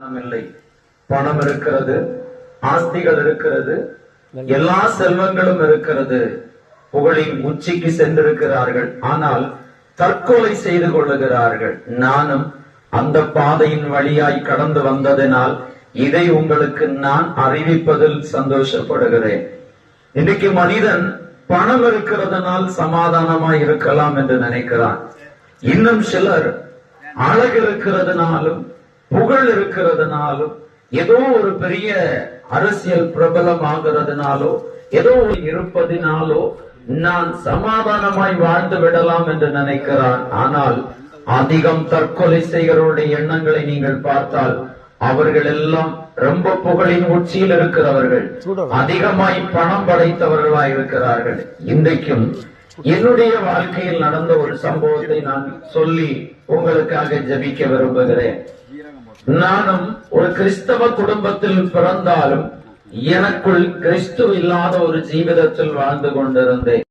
இல்லை. பணம் இருக்கிறது, ஆஸ்திகள் இருக்கிறது, எல்லா செல்வங்களும் இருக்கிறது, புகழின் உச்சிக்கு சென்றிருக்கிறார்கள். ஆனால் தற்கொலை செய்து கொள்ளுகிறார்கள். நானும் அந்த பாதையின் வழியாய் கடந்து வந்ததினால் இதை உங்களுக்கு நான் அறிவிப்பதில் சந்தோஷப்படுகிறேன். இன்னைக்கு மனிதன் பணம் இருக்கிறதுனால் சமாதானமாய் இருக்கலாம் என்று நினைக்கிறான். இன்னும் சிலர் அழகு இருக்கிறதுனாலும் புகழ் இருக்கிறதுனாலும் ஏதோ ஒரு பெரிய அரசியல் பிரபலம் ஆகிறதுனாலோ ஏதோ இருப்பதினாலோ நான் சமாதானமாய் வாழ்ந்து விடலாம் என்று நினைக்கிறான். ஆனால் அதிகம் தற்கொலை செய்கிறவருடைய எண்ணங்களை நீங்கள் பார்த்தால் அவர்கள் எல்லாம் ரொம்ப புகழின் உச்சியில் இருக்கிறவர்கள், அதிகமாய் பணம் படைத்தவர்களாய் இருக்கிறார்கள். இன்றைக்கும் என்னுடைய வாழ்க்கையில் நடந்த ஒரு சம்பவத்தை நான் சொல்லி உங்களுக்காக ஜெபிக்க விரும்புகிறேன். நானும் ஒரு கிறிஸ்தவ குடும்பத்தில் பிறந்தாலும் எனக்குள் கிறிஸ்து இல்லாத ஒரு ஜீவிதத்தில் வாழ்ந்து கொண்டிருந்தேன்.